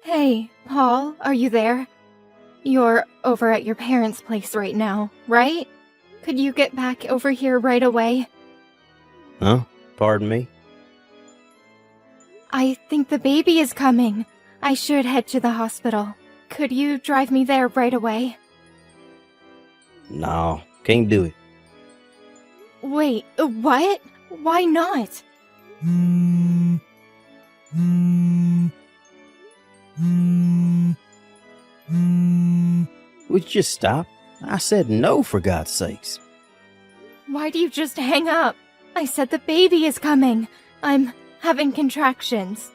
Hey, Paul, are you there? You're over at your parents' place right now, right? Could you get back over here right away? Huh? Pardon me? I think the baby is coming. I should head to the hospital. Could you drive me there right away? No, can't do it. Wait, what? Why not? Would you just stop? I said no, for God's sakes. Why do you just hang up? I said the baby is coming. I'm having contractions.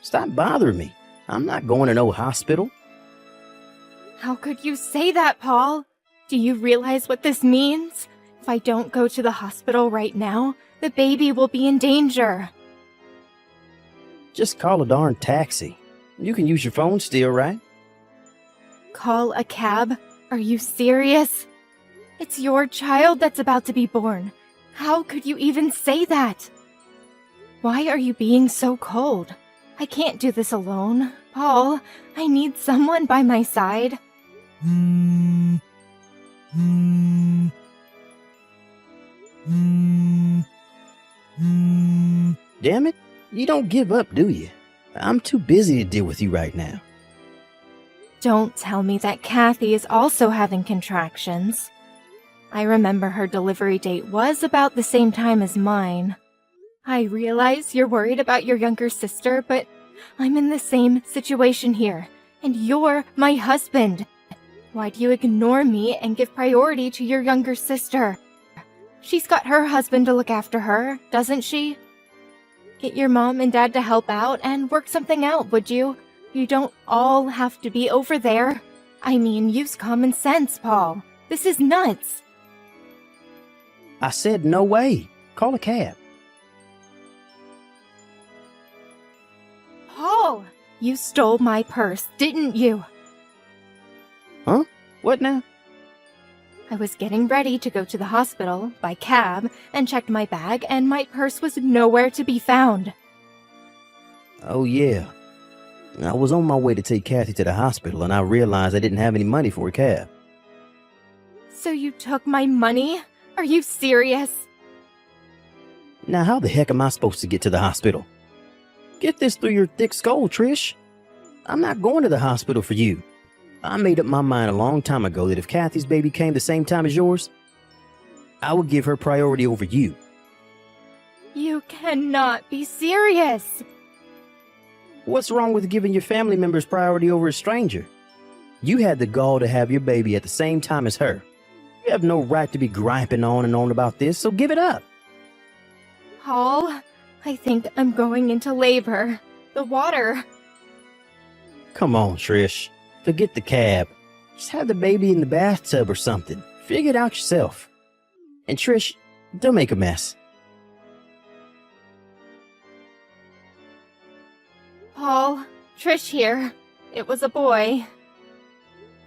Stop bothering me. I'm not going to no hospital. How could you say that, Paul? Do you realize what this means? If I don't go to the hospital right now, the baby will be in danger. Just call a darn taxi. You can use your phone still, right? Call a cab? Are you serious? It's your child that's about to be born. How could you even say that? Why are you being so cold? I can't do this alone. Paul, I need someone by my side. Damn it, you don't give up, do you? I'm too busy to deal with you right now. Don't tell me that Kathy is also having contractions. I remember her delivery date was about the same time as mine. I realize you're worried about your younger sister, but I'm in the same situation here, and you're my husband. Why do you ignore me and give priority to your younger sister? She's got her husband to look after her, doesn't she? Get your mom and dad to help out and work something out, would you? You don't all have to be over there. I mean, use common sense, Paul. This is nuts. I said no way. Call a cab. Paul, you stole my purse, didn't you? Huh? What now? I was getting ready to go to the hospital by cab and checked my bag, and my purse was nowhere to be found. Oh, yeah. I was on my way to take Kathy to the hospital, and I realized I didn't have any money for a cab. So you took my money? Are you serious? Now, how the heck am I supposed to get to the hospital? Get this through your thick skull, Trish. I'm not going to the hospital for you. I made up my mind a long time ago that if Kathy's baby came the same time as yours, I would give her priority over you. You cannot be serious. What's wrong with giving your family members priority over a stranger? You had the gall to have your baby at the same time as her. You have no right to be griping on and on about this, so give it up. Paul, I think I'm going into labor. The water. Come on, Trish. Forget the cab. Just have the baby in the bathtub or something. Figure it out yourself. And Trish, don't make a mess. Paul, Trish here. It was a boy.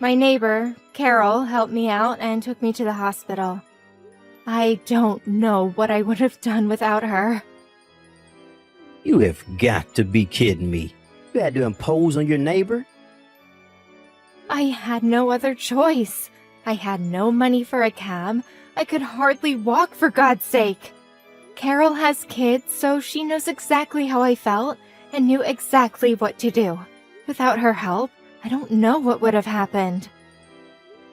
My neighbor, Carol, helped me out and took me to the hospital. I don't know what I would have done without her. You have got to be kidding me. You had to impose on your neighbor? I had no other choice. I had no money for a cab. I could hardly walk, for God's sake. Carol has kids, so she knows exactly how I felt and knew exactly what to do. Without her help, I don't know what would have happened.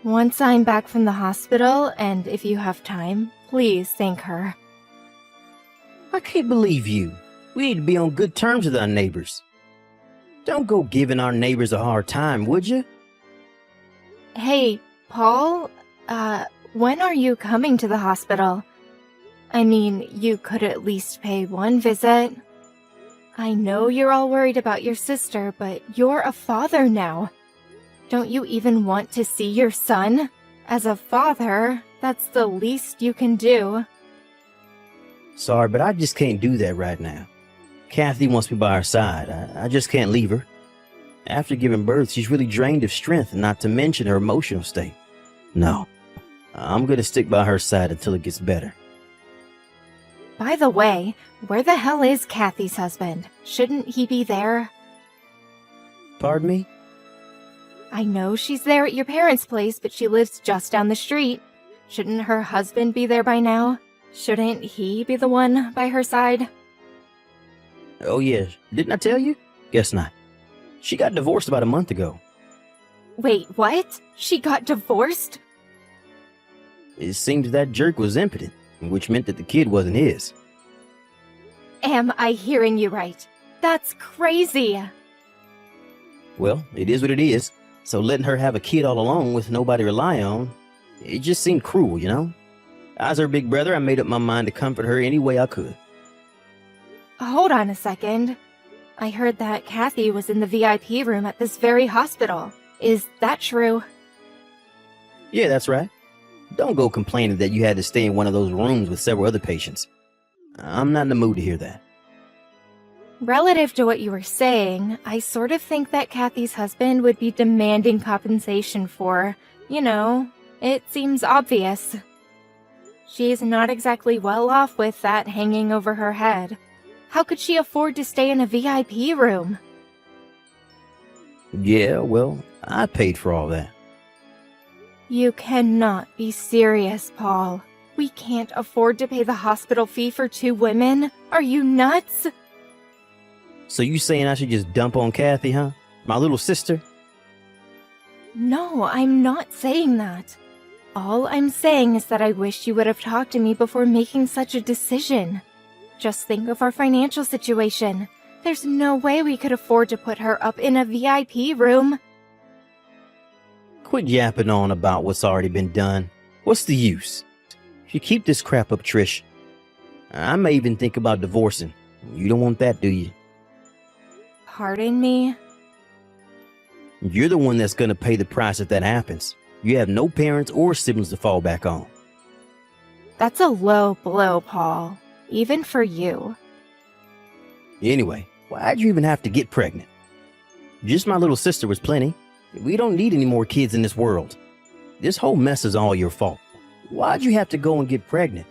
Once I'm back from the hospital, and if you have time, please thank her. I can't believe you. We need to be on good terms with our neighbors. Don't go giving our neighbors a hard time, would you? Hey, Paul, when are you coming to the hospital? I mean, you could at least pay one visit. I know you're all worried about your sister, but you're a father now. Don't you even want to see your son? As a father, that's the least you can do. Sorry, but I just can't do that right now. Kathy wants me by her side. I just can't leave her. After giving birth, she's really drained of strength, not to mention her emotional state. No, I'm gonna stick by her side until it gets better. By the way, where the hell is Kathy's husband? Shouldn't he be there? Pardon me? I know she's there at your parents' place, but she lives just down the street. Shouldn't her husband be there by now? Shouldn't he be the one by her side? Oh, yeah. Didn't I tell you? Guess not. She got divorced about a month ago. Wait, what? She got divorced? It seems that jerk was impotent, which meant that the kid wasn't his. Am I hearing you right? That's crazy. Well, it is what it is. So letting her have a kid all alone with nobody to rely on, it just seemed cruel, you know? As her big brother, I made up my mind to comfort her any way I could. Hold on a second. I heard that Kathy was in the VIP room at this very hospital. Is that true? Yeah, that's right. Don't go complaining that you had to stay in one of those rooms with several other patients. I'm not in the mood to hear that. Relative to what you were saying, I sort of think that Kathy's husband would be demanding compensation for, it seems obvious. She's not exactly well off with that hanging over her head. How could she afford to stay in a VIP room? Yeah, well, I paid for all that. You cannot be serious, Paul. We can't afford to pay the hospital fee for 2 women. Are you nuts? So you saying I should just dump on Kathy, huh? My little sister? No, I'm not saying that. All I'm saying is that I wish you would have talked to me before making such a decision. Just think of our financial situation. There's no way we could afford to put her up in a VIP room. Quit yapping on about what's already been done. What's the use? If you keep this crap up, Trish, I may even think about divorcing. You don't want that, do you? Pardon me? You're the one that's gonna pay the price if that happens. You have no parents or siblings to fall back on. That's a low blow, Paul. Even for you. Anyway, why'd you even have to get pregnant? Just my little sister was plenty. We don't need any more kids in this world. This whole mess is all your fault. Why'd you have to go and get pregnant?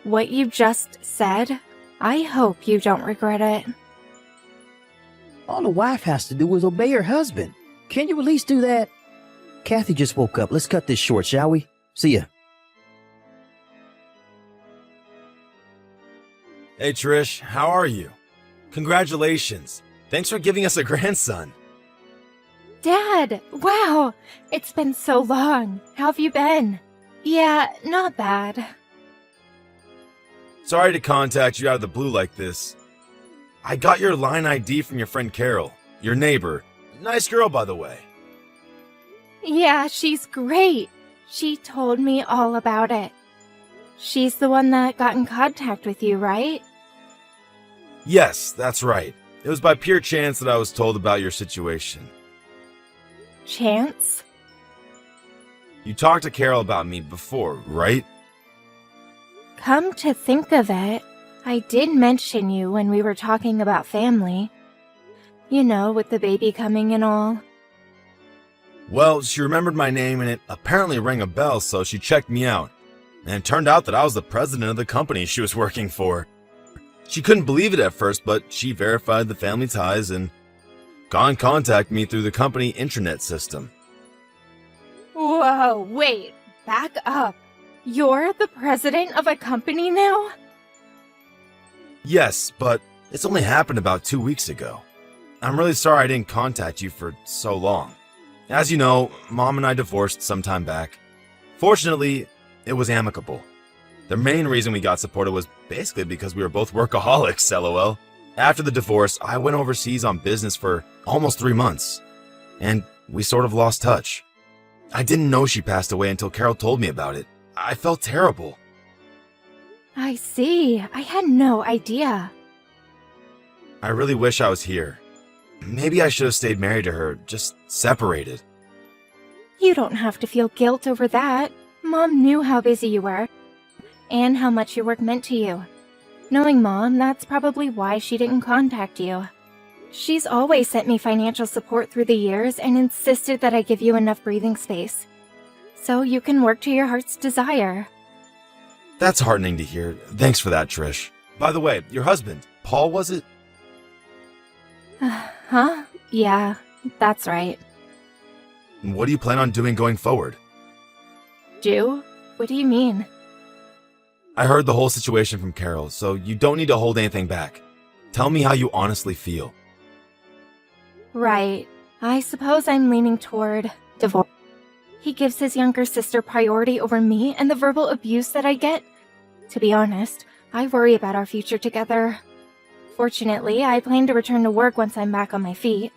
What you just said, I hope you don't regret it. All a wife has to do is obey her husband. Can you at least do that? Kathy just woke up. Let's cut this short, shall we? See ya. Hey Trish, how are you? Congratulations. Thanks for giving us a grandson. Dad! Wow! It's been so long. How have you been? Yeah, not bad. Sorry to contact you out of the blue like this. I got your line ID from your friend Carol, your neighbor. Nice girl, by the way. Yeah, she's great. She told me all about it. She's the one that got in contact with you, right? Yes, that's right. It was by pure chance that I was told about your situation. Chance? You talked to Carol about me before, right? Come to think of it, I did mention you when we were talking about family. You know, with the baby coming and all. Well, she remembered my name and it apparently rang a bell, so she checked me out. And it turned out that I was the president of the company she was working for. She couldn't believe it at first, but she verified the family ties and got in contact with me through the company intranet system. Whoa, wait, back up. You're the president of a company now? Yes, but it's only happened about 2 weeks ago. I'm really sorry I didn't contact you for so long. As you know, Mom and I divorced some time back. Fortunately, it was amicable. The main reason we got supported was basically because we were both workaholics, lol. After the divorce, I went overseas on business for almost 3 months, and we sort of lost touch. I didn't know she passed away until Carol told me about it. I felt terrible. I see. I had no idea. I really wish I was here. Maybe I should have stayed married to her, just separated. You don't have to feel guilt over that. Mom knew how busy you were, and how much your work meant to you. Knowing Mom, that's probably why she didn't contact you. She's always sent me financial support through the years and insisted that I give you enough breathing space, so you can work to your heart's desire. That's heartening to hear. Thanks for that, Trish. By the way, your husband, Paul, was it? Huh? Yeah, that's right. What do you plan on doing going forward? Do? What do you mean? I heard the whole situation from Carol, so you don't need to hold anything back. Tell me how you honestly feel. Right. I suppose I'm leaning toward divorce. He gives his younger sister priority over me and the verbal abuse that I get. To be honest, I worry about our future together. Fortunately, I plan to return to work once I'm back on my feet.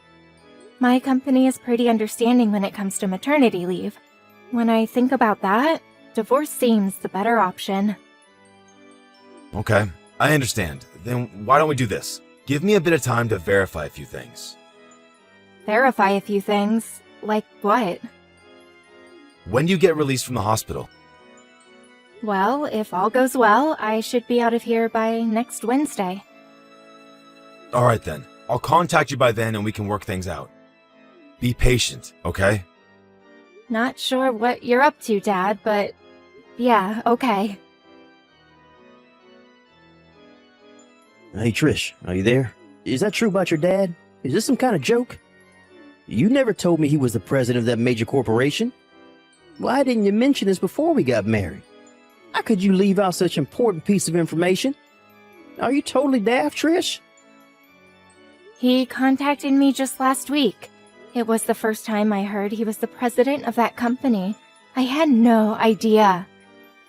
My company is pretty understanding when it comes to maternity leave. When I think about that, divorce seems the better option. Okay, I understand. Then why don't we do this? Give me a bit of time to verify a few things. Verify a few things. Like what? When do you get released from the hospital? Well, if all goes well, I should be out of here by next Wednesday. Alright then, I'll contact you by then and we can work things out. Be patient, okay? Not sure what you're up to, Dad, but yeah, okay. Hey, Trish, are you there? Is that true about your dad? Is this some kind of joke? You never told me he was the president of that major corporation. Why didn't you mention this before we got married? How could you leave out such an important piece of information? Are you totally daft, Trish? He contacted me just last week. It was the first time I heard he was the president of that company. I had no idea.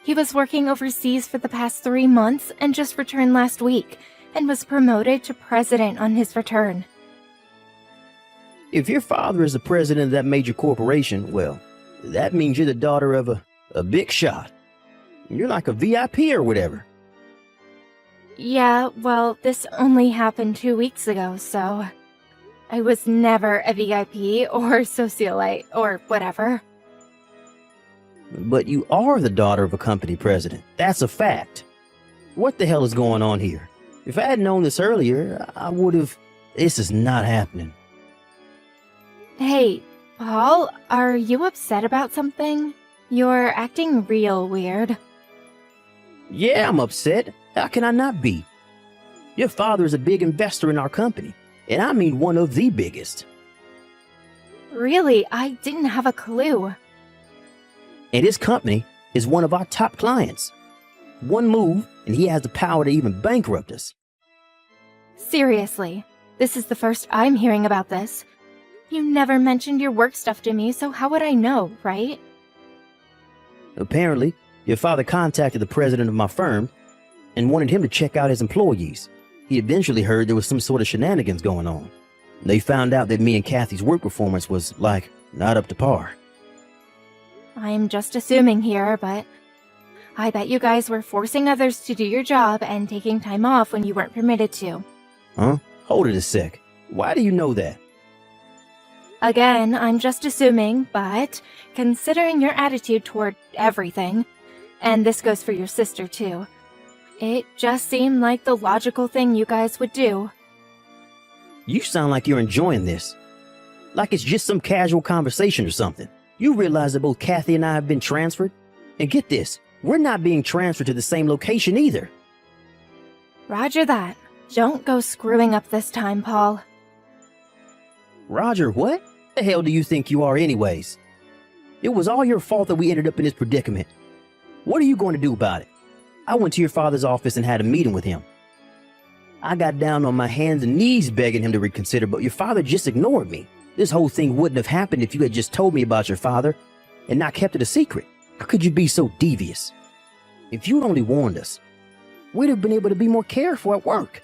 He was working overseas for the past 3 months and just returned last week, and was promoted to president on his return. If your father is the president of that major corporation, well, that means you're the daughter of a big shot. You're like a VIP or whatever. Yeah, well, this only happened 2 weeks ago, so I was never a VIP or socialite or whatever. But you are the daughter of a company president. That's a fact. What the hell is going on here? If I had known this earlier, I would have... This is not happening. Hey, Paul, are you upset about something? You're acting real weird. Yeah, I'm upset. How can I not be? Your father is a big investor in our company, and I mean one of the biggest. Really, I didn't have a clue. And his company is one of our top clients. One move, and he has the power to even bankrupt us. Seriously, this is the first I'm hearing about this. You never mentioned your work stuff to me, so how would I know, right? Apparently, your father contacted the president of my firm and wanted him to check out his employees. He eventually heard there was some sort of shenanigans going on. They found out that me and Kathy's work performance was, not up to par. I'm just assuming here, but I bet you guys were forcing others to do your job and taking time off when you weren't permitted to. Huh? Hold it a sec. Why do you know that? Again, I'm just assuming, but considering your attitude toward everything, and this goes for your sister too, it just seemed like the logical thing you guys would do. You sound like you're enjoying this. Like it's just some casual conversation or something. You realize that both Kathy and I have been transferred? And get this, we're not being transferred to the same location either. Roger that. Don't go screwing up this time, Paul. Roger, what? The hell do you think you are anyways? It was all your fault that we ended up in this predicament. What are you going to do about it? I went to your father's office and had a meeting with him. I got down on my hands and knees begging him to reconsider, but your father just ignored me. This whole thing wouldn't have happened if you had just told me about your father and not kept it a secret. How could you be so devious? If you'd only warned us, we'd have been able to be more careful at work.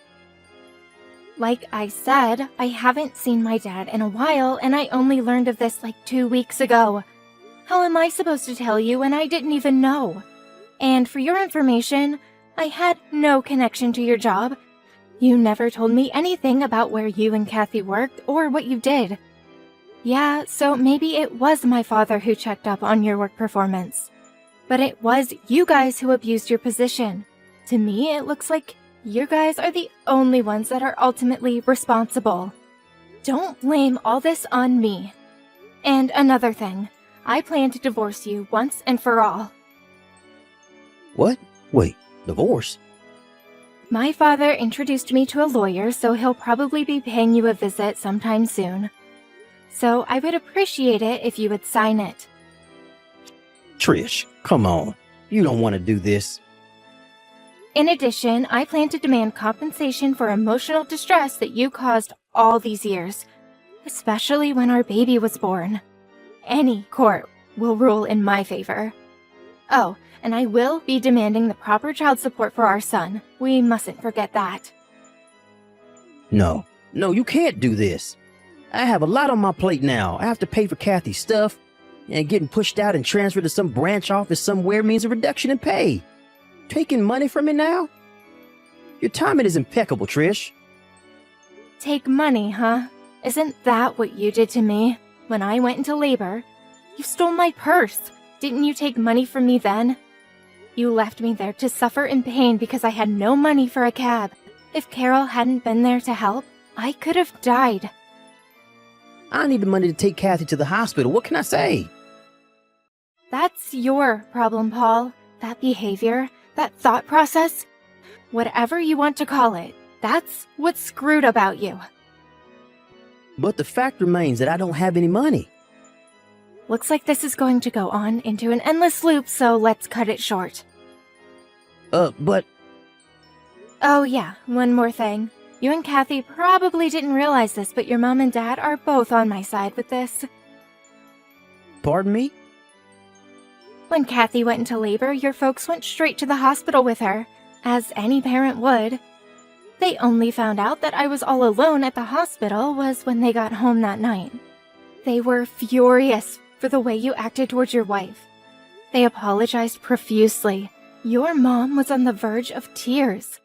Like I said, I haven't seen my dad in a while, and I only learned of this like 2 weeks ago. How am I supposed to tell you when I didn't even know? And for your information, I had no connection to your job. You never told me anything about where you and Kathy worked or what you did. Yeah, so maybe it was my father who checked up on your work performance. But it was you guys who abused your position. To me, it looks like you guys are the only ones that are ultimately responsible. Don't blame all this on me. And another thing, I plan to divorce you once and for all. What? Wait, divorce? My father introduced me to a lawyer, so he'll probably be paying you a visit sometime soon. So I would appreciate it if you would sign it. Trish, come on. You don't want to do this. In addition, I plan to demand compensation for emotional distress that you caused all these years, especially when our baby was born. Any court will rule in my favor. Oh, and I will be demanding the proper child support for our son. We mustn't forget that. No, you can't do this. I have a lot on my plate now. I have to pay for Kathy's stuff, and getting pushed out and transferred to some branch office somewhere means a reduction in pay. Taking money from me now? Your timing is impeccable, Trish. Take money, huh? Isn't that what you did to me when I went into labor? You stole my purse. Didn't you take money from me then? You left me there to suffer in pain because I had no money for a cab. If Carol hadn't been there to help, I could have died. I need the money to take Kathy to the hospital. What can I say? That's your problem, Paul. That behavior, that thought process, whatever you want to call it, that's what's screwed about you. But the fact remains that I don't have any money. Looks like this is going to go on into an endless loop, so let's cut it short. But... Oh yeah, one more thing. You and Kathy probably didn't realize this, but your mom and dad are both on my side with this. Pardon me? When Kathy went into labor, your folks went straight to the hospital with her, as any parent would. They only found out that I was all alone at the hospital was when they got home that night. They were furious for the way you acted towards your wife. They apologized profusely. Your mom was on the verge of tears.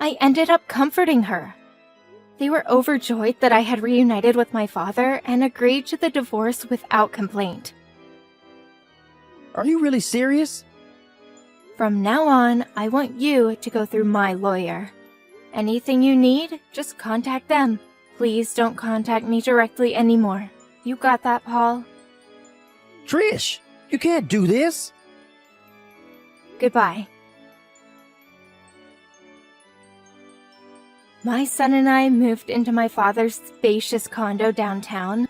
I ended up comforting her. They were overjoyed that I had reunited with my father and agreed to the divorce without complaint. Are you really serious? From now on, I want you to go through my lawyer. Anything you need, just contact them. Please don't contact me directly anymore. You got that, Paul? Trish, you can't do this. Goodbye. My son and I moved into my father's spacious condo downtown.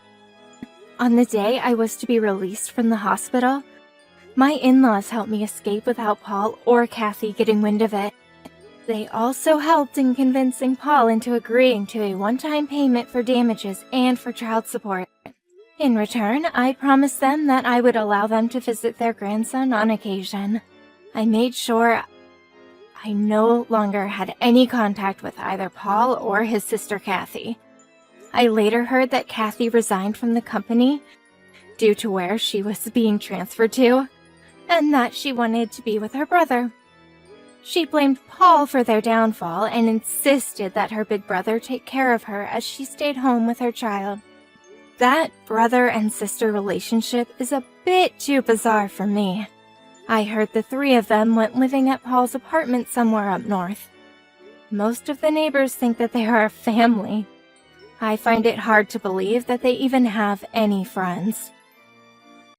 On the day I was to be released from the hospital, my in-laws helped me escape without Paul or Kathy getting wind of it. They also helped in convincing Paul into agreeing to a one-time payment for damages and for child support. In return, I promised them that I would allow them to visit their grandson on occasion. I made sure I no longer had any contact with either Paul or his sister Kathy. I later heard that Kathy resigned from the company due to where she was being transferred to, and that she wanted to be with her brother. She blamed Paul for their downfall and insisted that her big brother take care of her as she stayed home with her child. That brother and sister relationship is a bit too bizarre for me. I heard the three of them went living at Paul's apartment somewhere up north. Most of the neighbors think that they are a family. I find it hard to believe that they even have any friends.